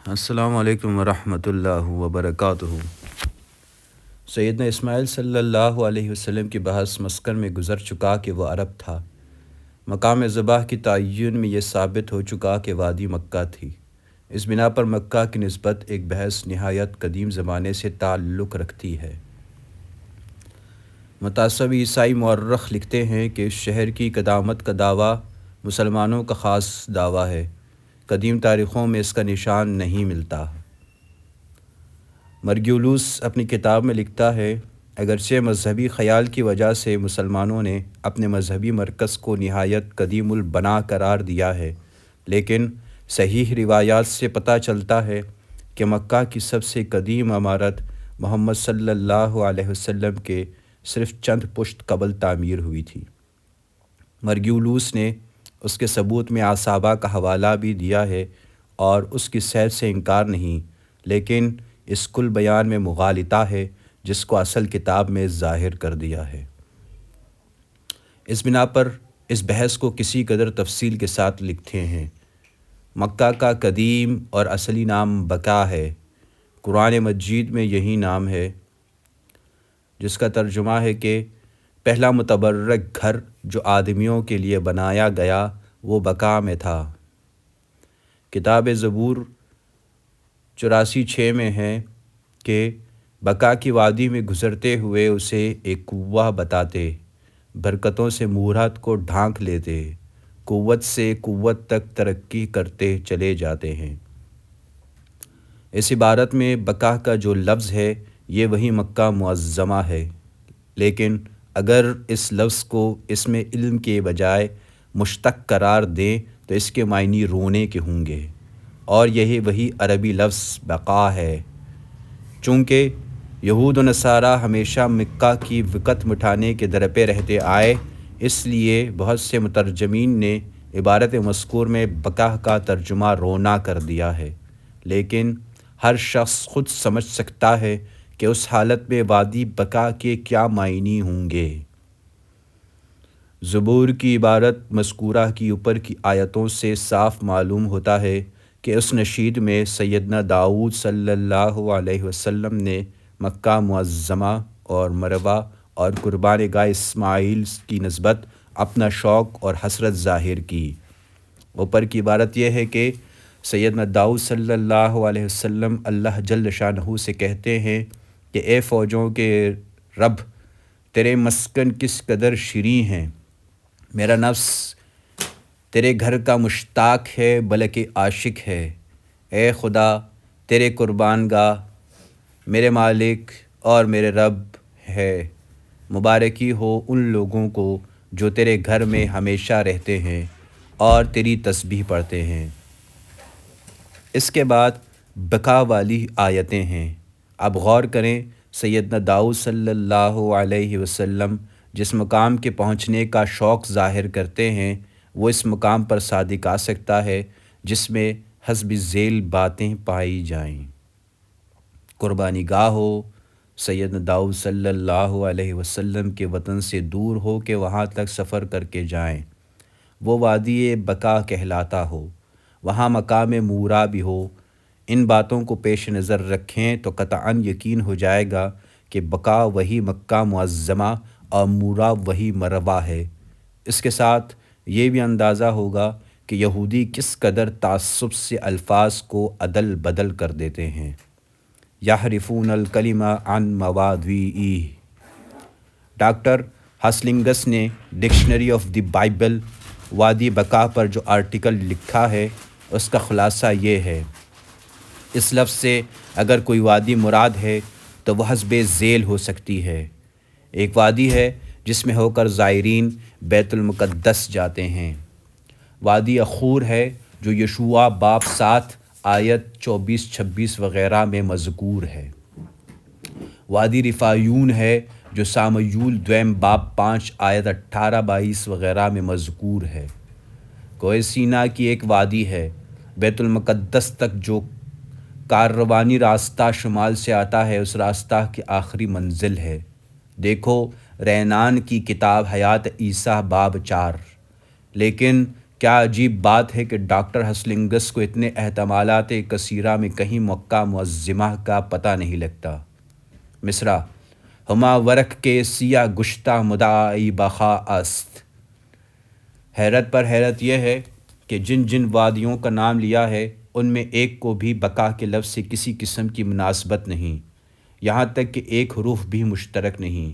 السلام علیکم ورحمۃ اللہ وبرکاتہ۔ سیدنا اسماعیل صلی اللہ علیہ وسلم کی بحث مسکن میں گزر چکا کہ وہ عرب تھا۔ مقام ذبح کی تعین میں یہ ثابت ہو چکا کہ وادی مکہ تھی۔ اس بنا پر مکہ کی نسبت ایک بحث نہایت قدیم زمانے سے تعلق رکھتی ہے۔ متعصب عیسائی مورخ لکھتے ہیں کہ اس شہر کی قدامت کا دعویٰ مسلمانوں کا خاص دعویٰ ہے۔ قدیم تاریخوں میں اس کا نشان نہیں ملتا۔ مرگیولوس اپنی کتاب میں لکھتا ہے، اگرچہ مذہبی خیال کی وجہ سے مسلمانوں نے اپنے مذہبی مرکز کو نہایت قدیم البنا قرار دیا ہے، لیکن صحیح روایات سے پتہ چلتا ہے کہ مکہ کی سب سے قدیم عمارت محمد صلی اللہ علیہ وسلم کے صرف چند پشت قبل تعمیر ہوئی تھی۔ مرگیولوس نے اس کے ثبوت میں اصحابہ کا حوالہ بھی دیا ہے اور اس کی صحت سے انکار نہیں، لیکن اس کل بیان میں مغالطہ ہے جس کو اصل کتاب میں ظاہر کر دیا ہے۔ اس بنا پر اس بحث کو کسی قدر تفصیل کے ساتھ لکھتے ہیں۔ مکہ کا قدیم اور اصلی نام بقا ہے۔ قرآن مجید میں یہی نام ہے، جس کا ترجمہ ہے کہ پہلا متبرک گھر جو آدمیوں کے لیے بنایا گیا وہ بقا میں تھا۔ کتاب زبور 84:6 میں ہے کہ بقا کی وادی میں گزرتے ہوئے اسے ایک کنواں بتاتے، برکتوں سے مورت کو ڈھانک لیتے، قوت سے قوت تک ترقی کرتے چلے جاتے ہیں۔ اس عبارت میں بقا کا جو لفظ ہے یہ وہی مکہ معظمہ ہے، لیکن اگر اس لفظ کو اس میں علم کے بجائے مشتق قرار دیں تو اس کے معنی رونے کے ہوں گے، اور یہی وہی عربی لفظ بقا ہے۔ چونکہ یہود و نصارہ ہمیشہ مکہ کی وقت مٹھانے کے درپے رہتے آئے، اس لیے بہت سے مترجمین نے عبارت مذکور میں بقا کا ترجمہ رونا کر دیا ہے، لیکن ہر شخص خود سمجھ سکتا ہے کہ اس حالت میں وادی بقا کے کیا معنی ہوں گے۔ زبور کی عبارت مذکورہ کی اوپر کی آیتوں سے صاف معلوم ہوتا ہے کہ اس نشید میں سیدنا داؤد صلی اللہ علیہ وسلم نے مکہ معظمہ اور مروہ اور قربان گاہ اسماعیل کی نسبت اپنا شوق اور حسرت ظاہر کی۔ اوپر کی عبارت یہ ہے کہ سیدنا داؤد صلی اللہ علیہ وسلم اللہ جل شانہ سے کہتے ہیں کہ اے فوجوں کے رب، تیرے مسکن کس قدر شیریں ہیں، میرا نفس تیرے گھر کا مشتاق ہے بلکہ عاشق ہے۔ اے خدا، تیرے قربان گاہ میرے مالک اور میرے رب ہے۔ مبارکی ہو ان لوگوں کو جو تیرے گھر میں ہمیشہ رہتے ہیں اور تیری تسبیح پڑھتے ہیں۔ اس کے بعد بقا والی آیتیں ہیں۔ اب غور کریں، سیدنا داؤد صلی اللہ علیہ وسلم جس مقام کے پہنچنے کا شوق ظاہر کرتے ہیں وہ اس مقام پر صادق آ سکتا ہے جس میں حسب ذیل باتیں پائی جائیں۔ قربانی گاہ ہو، سیدنا داؤد صلی اللہ علیہ وسلم کے وطن سے دور ہو کے وہاں تک سفر کر کے جائیں، وہ وادی بقا کہلاتا ہو، وہاں مقام مورا بھی ہو۔ ان باتوں کو پیش نظر رکھیں تو قطعاً یقین ہو جائے گا کہ بقا وہی مکہ معظمہ اور مورا وہی مروہ ہے۔ اس کے ساتھ یہ بھی اندازہ ہوگا کہ یہودی کس قدر تعصب سے الفاظ کو عدل بدل کر دیتے ہیں۔ یحرفون الکلم عن مواضعہ۔ ڈاکٹر ہسلنگس نے ڈکشنری آف دی بائبل وادی بقا پر جو آرٹیکل لکھا ہے اس کا خلاصہ یہ ہے، اس لفظ سے اگر کوئی وادی مراد ہے تو وہ حسب ذیل ہو سکتی ہے۔ ایک وادی ہے جس میں ہو کر زائرین بیت المقدس جاتے ہیں۔ وادی اخور ہے جو یشوع باب 7 آیت 24-26 وغیرہ میں مذکور ہے۔ وادی رفایون ہے جو ساموئیل دویم باب 5 آیت 18-22 وغیرہ میں مذکور ہے۔ کوہ سینا کی ایک وادی ہے، بیت المقدس تک جو کاروانی راستہ شمال سے آتا ہے اس راستہ کی آخری منزل ہے۔ دیکھو رینان کی کتاب حیات عیسیٰ باب 4۔ لیکن کیا عجیب بات ہے کہ ڈاکٹر ہسلنگس کو اتنے احتمالات کثیرہ میں کہیں مکہ معظمہ کا پتہ نہیں لگتا۔ مصرع: ہما ورق کے سیاہ گشتہ مدعی بخا است۔ حیرت پر حیرت یہ ہے کہ جن جن وادیوں کا نام لیا ہے ان میں ایک کو بھی بقا کے لفظ سے کسی قسم کی مناسبت نہیں، یہاں تک کہ ایک حروف بھی مشترک نہیں،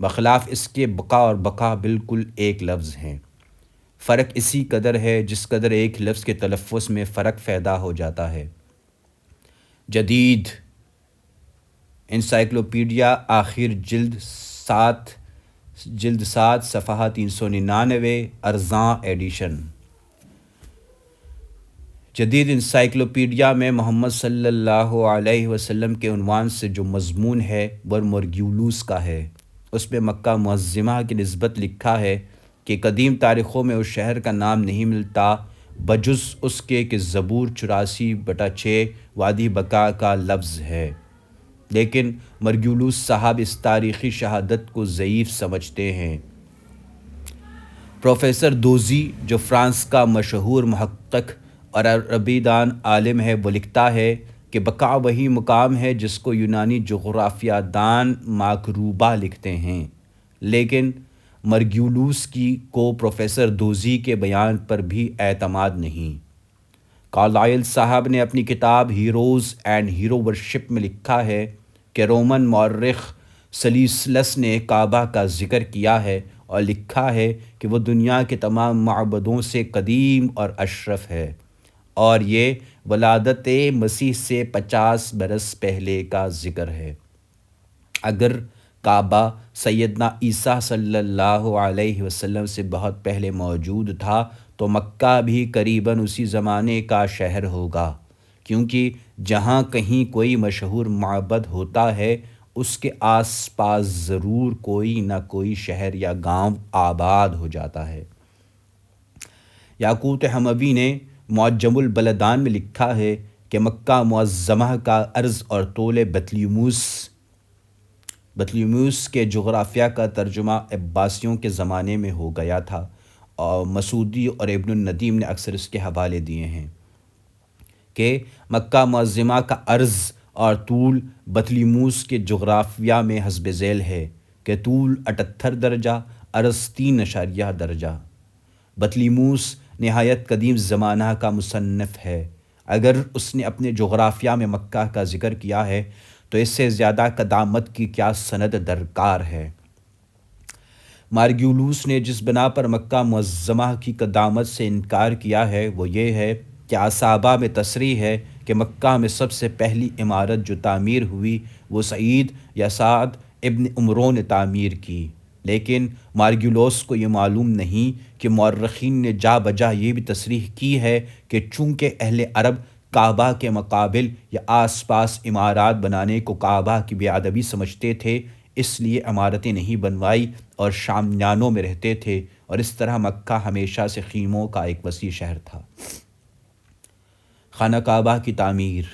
بخلاف اس کے بقا اور بقا بالکل ایک لفظ ہیں۔ فرق اسی قدر ہے جس قدر ایک لفظ کے تلفظ میں فرق پیدا ہو جاتا ہے۔ جدید انسائکلوپیڈیا آخر جلد 7 صفحہ 399 ارزاں ایڈیشن۔ جدید انسائکلوپیڈیا میں محمد صلی اللہ علیہ وسلم کے عنوان سے جو مضمون ہے وہ مرگیولوس کا ہے۔ اس میں مکہ معظمہ کی نسبت لکھا ہے کہ قدیم تاریخوں میں اس شہر کا نام نہیں ملتا بجز اس کے کہ زبور 84/6 وادی بقا کا لفظ ہے، لیکن مرگیولوس صاحب اس تاریخی شہادت کو ضعیف سمجھتے ہیں۔ پروفیسر دوزی جو فرانس کا مشہور محقق اور عربی دان عالم ہے، وہ لکھتا ہے کہ بقا وہی مقام ہے جس کو یونانی جغرافیہ دان ماکروبا لکھتے ہیں، لیکن مرگیولوس کو پروفیسر دوزی کے بیان پر بھی اعتماد نہیں۔ کارلائل صاحب نے اپنی کتاب ہیروز اینڈ ہیرو ورشپ میں لکھا ہے کہ رومن مورخ سلیسلس نے کعبہ کا ذکر کیا ہے اور لکھا ہے کہ وہ دنیا کے تمام معبدوں سے قدیم اور اشرف ہے، اور یہ ولادت مسیح سے 50 برس پہلے کا ذکر ہے۔ اگر کعبہ سیدنا عیسیٰ صلی اللہ علیہ وسلم سے بہت پہلے موجود تھا تو مکہ بھی قریباً اسی زمانے کا شہر ہوگا، کیونکہ جہاں کہیں کوئی مشہور معبد ہوتا ہے اس کے آس پاس ضرور کوئی نہ کوئی شہر یا گاؤں آباد ہو جاتا ہے۔ یاقوت حموی نے معجم البلدان میں لکھا ہے کہ مکہ معظمہ کا عرض اور طول بطلیموس کے جغرافیہ کا ترجمہ عباسیوں کے زمانے میں ہو گیا تھا، اور مسعودی اور ابن الندیم نے اکثر اس کے حوالے دیے ہیں کہ مکہ معظمہ کا عرض اور طول بطلیموس کے جغرافیہ میں حسب ذیل ہے کہ طول 78 درجہ، عرض 3 درجہ۔ بطلیموس نہایت قدیم زمانہ کا مصنف ہے۔ اگر اس نے اپنے جغرافیہ میں مکہ کا ذکر کیا ہے تو اس سے زیادہ قدامت کی کیا سند درکار ہے؟ مارگیولوس نے جس بنا پر مکہ معظمہ کی قدامت سے انکار کیا ہے وہ یہ ہے کہ اصابہ میں تصریح ہے کہ مکہ میں سب سے پہلی عمارت جو تعمیر ہوئی وہ سعید یا سعد ابن عمرو نے تعمیر کی، لیکن مارگیولوس کو یہ معلوم نہیں کہ مورخین نے جا بجا یہ بھی تصریح کی ہے کہ چونکہ اہل عرب کعبہ کے مقابل یا آس پاس عمارات بنانے کو کعبہ کی بے ادبی سمجھتے تھے، اس لیے عمارتیں نہیں بنوائی اور شامیانوں میں رہتے تھے، اور اس طرح مکہ ہمیشہ سے خیموں کا ایک وسیع شہر تھا۔ خانہ کعبہ کی تعمیر۔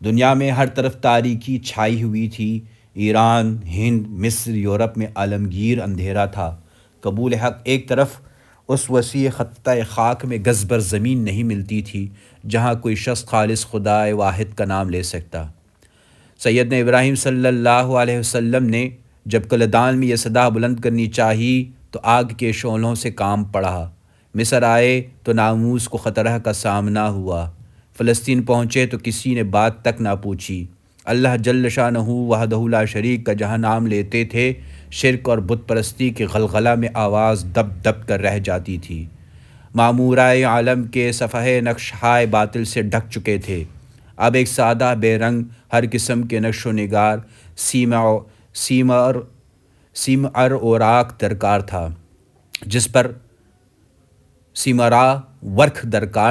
دنیا میں ہر طرف تاریکی چھائی ہوئی تھی۔ ایران، ہند، مصر، یورپ میں عالمگیر اندھیرا تھا۔ قبول حق ایک طرف اس وسیع خطہ خاک میں گز بر زمین نہیں ملتی تھی جہاں کوئی شخص خالص خدائے واحد کا نام لے سکتا۔ سیدنا ابراہیم صلی اللہ علیہ وسلم نے جب کلدان میں یہ صدا بلند کرنی چاہی تو آگ کے شعلوں سے کام پڑا۔ مصر آئے تو ناموس کو خطرہ کا سامنا ہوا۔ فلسطین پہنچے تو کسی نے بات تک نہ پوچھی۔ اللہ جل شانہ وحدہ لا شریک کا جہاں نام لیتے تھے، شرک اور بت پرستی کے غلغلہ میں آواز دب دب کر رہ جاتی تھی۔ معمورائے عالم کے صفحے نقشہائے باطل سے ڈھک چکے تھے۔ اب ایک سادہ بے رنگ ہر قسم کے نقش و نگار سیمر اوراق درکار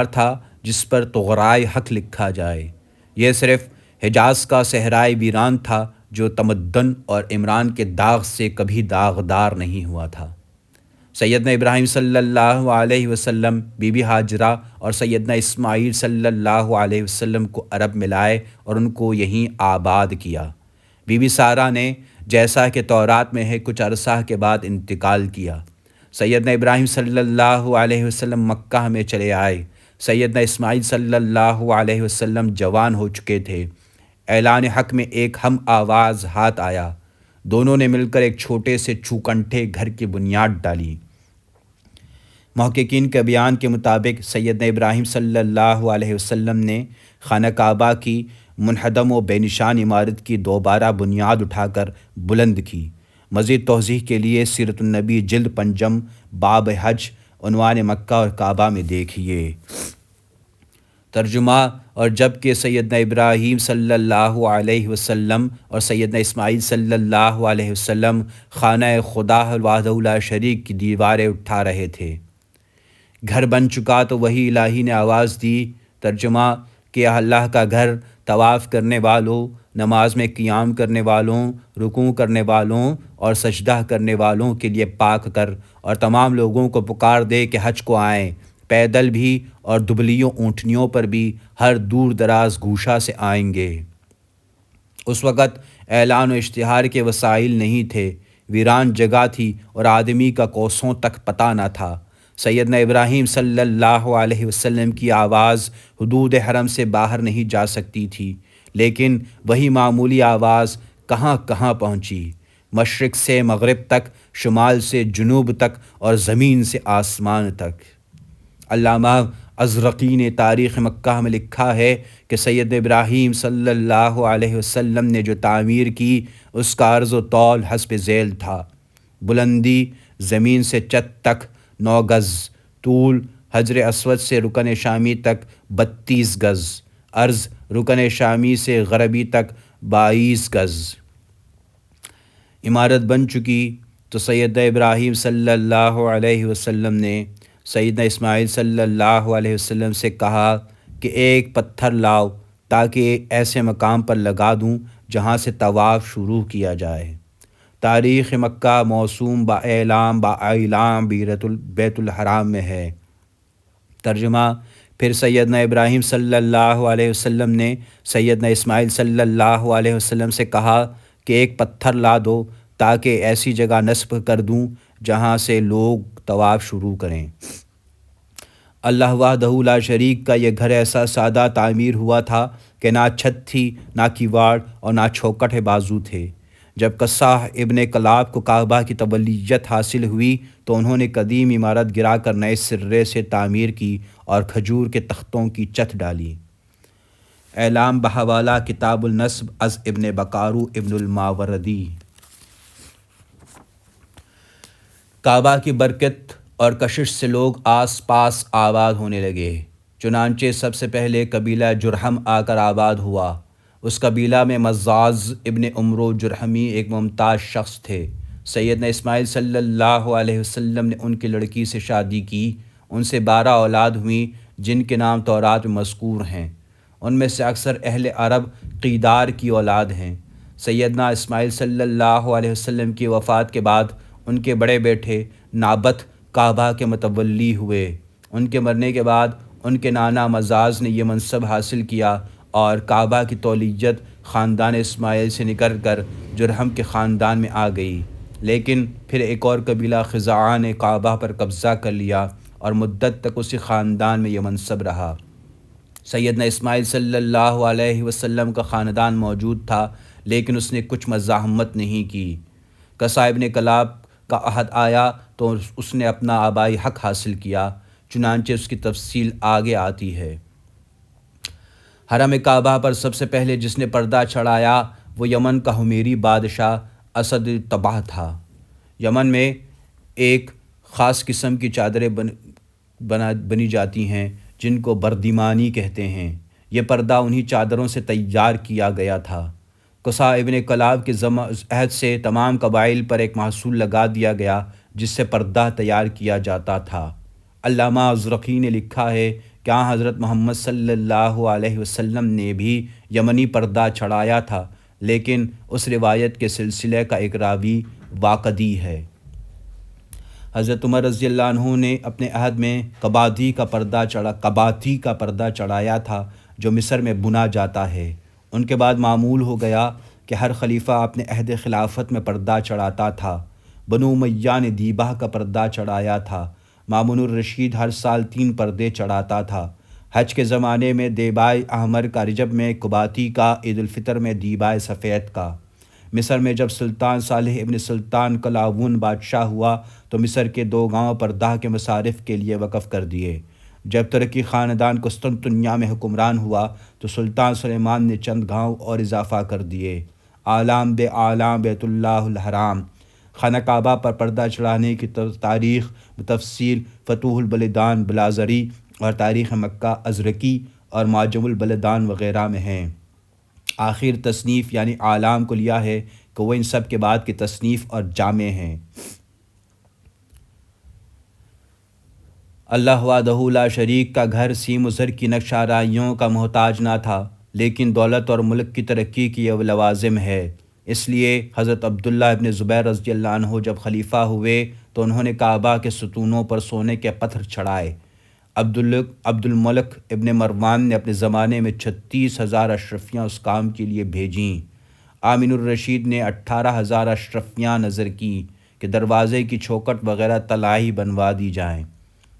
تھا، جس پر طغرائے حق لکھا جائے۔ یہ صرف حجاز کا صحرائے ویران تھا جو تمدن اور عمران کے داغ سے کبھی داغدار نہیں ہوا تھا۔ سیدنا ابراہیم صلی اللہ علیہ وسلم، بی بی ہاجرہ اور سیدنا اسماعیل صلی اللہ علیہ وسلم کو عرب میں لائے اور ان کو یہیں آباد کیا۔ بی بی سارہ نے، جیسا کہ تورات میں ہے، کچھ عرصہ کے بعد انتقال کیا۔ سیدنا ابراہیم صلی اللہ علیہ وسلم مکہ میں چلے آئے۔ سیدنا اسماعیل صلی اللہ علیہ وسلم جوان ہو چکے تھے۔ اعلان حق میں ایک ہم آواز ہاتھ آیا۔ دونوں نے مل کر ایک چھوٹے سے چوکنٹے گھر کی بنیاد ڈالی۔ محققین کے بیان کے مطابق سیدنا ابراہیم صلی اللہ علیہ وسلم نے خانہ کعبہ کی منہدم و بے نشان عمارت کی دوبارہ بنیاد اٹھا کر بلند کی۔ مزید توضیح کے لیے سیرت النبی جلد 5 باب حج عنوان مکہ اور کعبہ میں دیکھیے۔ ترجمہ۔ اور جب کہ سیدنا ابراہیم صلی اللہ علیہ وسلم اور سیدنا اسماعیل صلی اللہ علیہ وسلم خانہ خدا وحدہ لا شریک کی دیواریں اٹھا رہے تھے، گھر بن چکا تو وہی الہی نے آواز دی۔ ترجمہ کہ اللہ کا گھر طواف کرنے والوں، نماز میں قیام کرنے والوں، رکوع کرنے والوں اور سجدہ کرنے والوں کے لیے پاک کر، اور تمام لوگوں کو پکار دے کہ حج کو آئیں، پیدل بھی اور دبلیوں اونٹنیوں پر بھی، ہر دور دراز گوشہ سے آئیں گے۔ اس وقت اعلان و اشتہار کے وسائل نہیں تھے، ویران جگہ تھی اور آدمی کا کوسوں تک پتہ نہ تھا۔ سیدنا ابراہیم صلی اللہ علیہ وسلم کی آواز حدود حرم سے باہر نہیں جا سکتی تھی، لیکن وہی معمولی آواز کہاں کہاں پہنچی، مشرق سے مغرب تک، شمال سے جنوب تک اور زمین سے آسمان تک۔ علامہ ازرقی نے تاریخ مکہ میں لکھا ہے کہ سید ابراہیم صلی اللہ علیہ وسلم نے جو تعمیر کی اس کا عرض و طول حسب ذیل تھا۔ بلندی زمین سے چت تک 9 گز، طول حجر اسود سے رکن شامی تک 32 گز، عرض رکن شامی سے غربی تک 22 گز۔ عمارت بن چکی تو سیدنا ابراہیم صلی اللہ علیہ وسلم نے سیدنا اسماعیل صلی اللہ علیہ وسلم سے کہا کہ ایک پتھر لاؤ تاکہ ایسے مقام پر لگا دوں جہاں سے طواف شروع کیا جائے۔ تاریخ مکہ موسوم اعلام بیت الحرام میں ہے۔ ترجمہ۔ پھر سیدنا ابراہیم صلی اللہ علیہ وسلم نے سیدنا اسماعیل صلی اللہ علیہ وسلم سے کہا کہ ایک پتھر لا دو تاکہ ایسی جگہ نصب کر دوں جہاں سے لوگ طواف شروع کریں۔ اللہ وحدہ لا شریک کا یہ گھر ایسا سادہ تعمیر ہوا تھا کہ نہ چھت تھی، نہ کیواڑ اور نہ چوکھٹ بازو تھے۔ جب قصاح ابن کلاب کو کعبہ کی تولیت حاصل ہوئی تو انہوں نے قدیم عمارت گرا کر نئے سرے سے تعمیر کی اور کھجور کے تختوں کی چھت ڈالی۔ اعلام بحوالہ کتاب النصب از ابن بکارو ابن الماوردی۔ کعبہ کی برکت اور کشش سے لوگ آس پاس آباد ہونے لگے، چنانچہ سب سے پہلے قبیلہ جرہم آ کر آباد ہوا۔ اس قبیلہ میں مزاز ابن عمرو جرہمی ایک ممتاز شخص تھے۔ سیدنا اسماعیل صلی اللہ علیہ وسلم نے ان کی لڑکی سے شادی کی۔ ان سے 12 اولاد ہوئیں جن کے نام تورات میں مذکور ہیں۔ ان میں سے اکثر اہل عرب قیدار کی اولاد ہیں۔ سیدنا اسماعیل صلی اللہ علیہ وسلم کی وفات کے بعد ان کے بڑے بیٹے نابت کعبہ کے متولی ہوئے۔ ان کے مرنے کے بعد ان کے نانا مزاز نے یہ منصب حاصل کیا اور کعبہ کی تولیت خاندان اسماعیل سے نکل کر جرہم کے خاندان میں آ گئی، لیکن پھر ایک اور قبیلہ خزاعہ نے کعبہ پر قبضہ کر لیا اور مدت تک اسی خاندان میں یہ منصب رہا۔ سیدنا اسماعیل صلی اللہ علیہ وسلم کا خاندان موجود تھا، لیکن اس نے کچھ مزاحمت نہیں کی۔ قصہ ابن کلاب کا عہد آیا تو اس نے اپنا آبائی حق حاصل کیا، چنانچہ اس کی تفصیل آگے آتی ہے۔ حرم کعبہ پر سب سے پہلے جس نے پردہ چڑھایا وہ یمن کا حمیری بادشاہ اسد طبع تھا۔ یمن میں ایک خاص قسم کی چادریں بنی جاتی ہیں جن کو بردیمانی کہتے ہیں۔ یہ پردہ انہی چادروں سے تیار کیا گیا تھا۔ قصہ ابن کلاب کے عہد سے تمام قبائل پر ایک محصول لگا دیا گیا جس سے پردہ تیار کیا جاتا تھا۔ علامہ ازرقی نے لکھا ہے کہ حضرت محمد صلی اللہ علیہ وسلم نے بھی یمنی پردہ چڑھایا تھا، لیکن اس روایت کے سلسلے کا ایک راوی واقدی ہے۔ حضرت عمر رضی اللہ عنہ نے اپنے عہد میں قباطی کا پردہ چڑھایا تھا جو مصر میں بنا جاتا ہے۔ ان کے بعد معمول ہو گیا کہ ہر خلیفہ اپنے عہد خلافت میں پردہ چڑھاتا تھا۔ بنو امیہ نے دیبا کا پردہ چڑھایا تھا۔ مامون الرشید ہر سال 3 پردے چڑھاتا تھا۔ حج کے زمانے میں دیبائے احمر کا، رجب میں قباتی کا، عید الفطر میں دیبائے سفید کا۔ مصر میں جب سلطان صالح ابن سلطان کلاوون بادشاہ ہوا تو مصر کے 2 گاؤں پردہ کے مصارف کے لیے وقف کر دیے۔ جب ترکی خاندان قسطنطنیہ میں حکمران ہوا تو سلطان سلیمان نے چند گاؤں اور اضافہ کر دیے۔ اعلام بے اعلام بیت اللہ الحرام، خانہ کعبہ پر پردہ چڑھانے کی تاریخ بتفصیل فتوح البلدان بلازری اور تاریخ مکہ ازرقی اور معجم البلدان وغیرہ میں ہیں۔ آخر تصنیف یعنی اعلام کو لیا ہے کہ وہ ان سب کے بعد کی تصنیف اور جامع ہیں۔ اللہ وحدہ لا شریک کا گھر سیم و زر کی نقش آرائیوں کا محتاج نہ تھا، لیکن دولت اور ملک کی ترقی کی یہ لوازم ہے۔ اس لیے حضرت عبداللہ ابن زبیر رضی اللہ عنہ جب خلیفہ ہوئے تو انہوں نے کعبہ کے ستونوں پر سونے کے پتھر چڑھائے۔ عبد الملک ابن مروان نے اپنے زمانے میں 36,000 اشرفیاں اس کام کے لیے بھیجیں۔ آمین الرشید نے 18,000 اشرفیاں نظر کی کہ دروازے کی چوکھٹ وغیرہ طلائی بنوا دی جائیں۔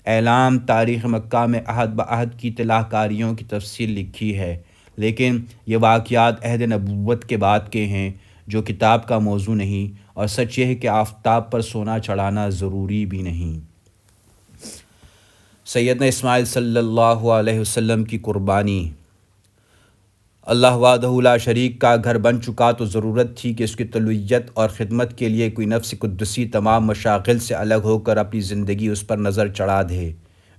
اعلام تاریخ مکہ میں عہد بعہد کی طلاء کاریوں کی تفصیل لکھی ہے، لیکن یہ واقعات عہد نبوت کے بعد کے ہیں، جو کتاب کا موضوع نہیں، اور سچ یہ ہے کہ آفتاب پر سونا چڑھانا ضروری بھی نہیں۔ سیدنا اسماعیل صلی اللہ علیہ وسلم کی قربانی۔ اللہ وحدہ لا شریک کا گھر بن چکا تو ضرورت تھی کہ اس کی طلوعیت اور خدمت کے لیے کوئی نفس قدسی تمام مشاغل سے الگ ہو کر اپنی زندگی اس پر نظر چڑھا دے۔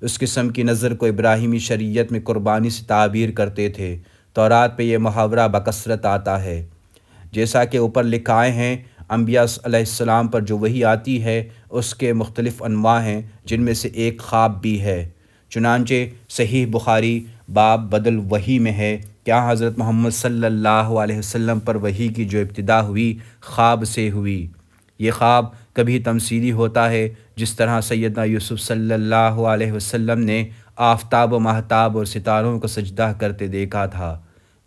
اس قسم کی نظر کو ابراہیمی شریعت میں قربانی سے تعبیر کرتے تھے۔ تورات پہ یہ محاورہ بکثرت آتا ہے۔ جیسا کہ اوپر لکھائے ہیں، انبیاء علیہ السلام پر جو وحی آتی ہے اس کے مختلف انواع ہیں، جن میں سے ایک خواب بھی ہے۔ چنانچہ صحیح بخاری باب بدل وحی میں ہے کہ حضرت محمد صلی اللہ علیہ وسلم پر وحی کی جو ابتدا ہوئی خواب سے ہوئی۔ یہ خواب کبھی تمثیلی ہوتا ہے، جس طرح سیدنا یوسف صلی اللہ علیہ وسلم نے آفتاب و ماہتاب اور ستاروں کو سجدہ کرتے دیکھا تھا۔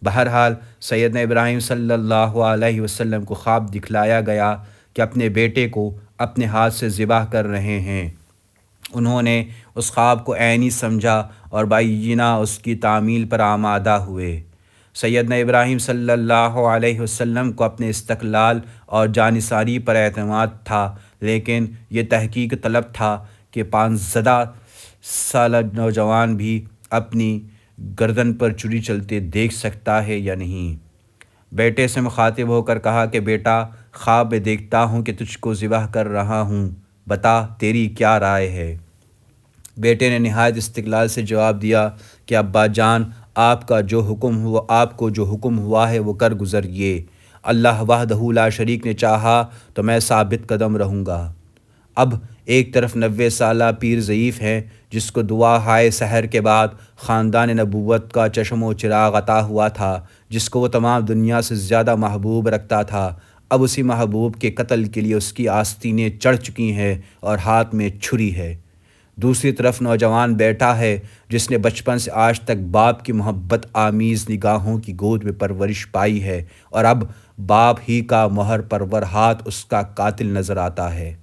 بہرحال سیدنا ابراہیم صلی اللہ علیہ وسلم کو خواب دکھلایا گیا کہ اپنے بیٹے کو اپنے ہاتھ سے ذبح کر رہے ہیں۔ انہوں نے اس خواب کو عینی سمجھا اور بینہ اس کی تعمیل پر آمادہ ہوئے۔ سیدنا ابراہیم صلی اللہ علیہ وسلم کو اپنے استقلال اور جانثاری پر اعتماد تھا، لیکن یہ تحقیق طلب تھا کہ 5 سالہ نوجوان بھی اپنی گردن پر چری چلتے دیکھ سکتا ہے یا نہیں۔ بیٹے سے مخاطب ہو کر کہا کہ بیٹا، خواب میں دیکھتا ہوں کہ تجھ کو ذبح کر رہا ہوں، بتا تیری کیا رائے ہے؟ بیٹے نے نہایت استقلال سے جواب دیا کہ ابا جان، آپ کو جو حکم ہوا ہے وہ کر گزریے۔ اللہ وحدہ لا شریک نے چاہا تو میں ثابت قدم رہوں گا۔ اب ایک طرف 90 سالہ پیر ضعیف ہے، جس کو دعا ہائے سحر کے بعد خاندان نبوت کا چشم و چراغ عطا ہوا تھا، جس کو وہ تمام دنیا سے زیادہ محبوب رکھتا تھا، اب اسی محبوب کے قتل کے لیے اس کی آستینیں چڑھ چکی ہیں اور ہاتھ میں چھری ہے۔ دوسری طرف نوجوان بیٹا ہے، جس نے بچپن سے آج تک باپ کی محبت آمیز نگاہوں کی گود میں پرورش پائی ہے، اور اب باپ ہی کا مہر پرور ہاتھ اس کا قاتل نظر آتا ہے۔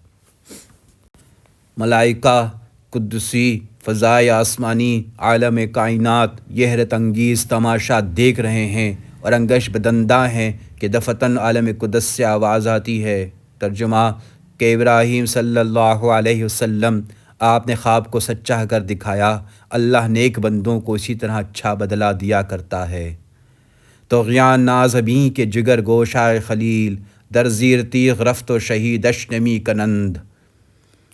ملائکہ قدسی، فضائے آسمانی، عالم کائنات یہ حیرت انگیز تماشا دیکھ رہے ہیں اور انگشت بدنداں ہیں کہ دفتن عالم قدس سے آواز آتی ہے۔ ترجمہ کہ ابراہیم صلی اللہ علیہ وسلم، آپ نے خواب کو سچا کر دکھایا، اللہ نیک بندوں کو اسی طرح اچھا بدلہ دیا کرتا ہے۔ طغیان نازبیں کے جگر گوشائے خلیل، در زیر تیغ رفت و شہیدش نمی کنند۔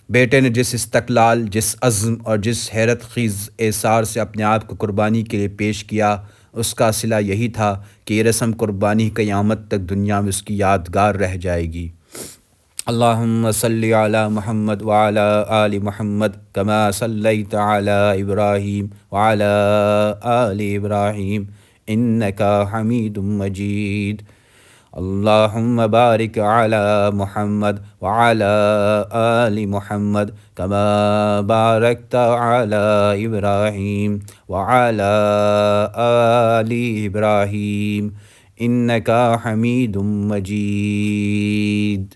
بیٹے نے جس استقلال، جس عزم اور جس حیرت خیز ایثار سے اپنے آپ کو قربانی کے لیے پیش کیا، اس کا صلہ یہی تھا کہ یہ رسم قربانی قیامت تک دنیا میں اس کی یادگار رہ جائے گی۔ اللہم صلی علی محمد وعلی آل محمد کما صلیت علی ابراہیم وعلی آل ابراہیم انکا حمید مجید۔ اللہم بارک علی محمد وعلی آل محمد کما بارکت علی ابراہیم وعلی آل ابراہیم انکا حمید مجید۔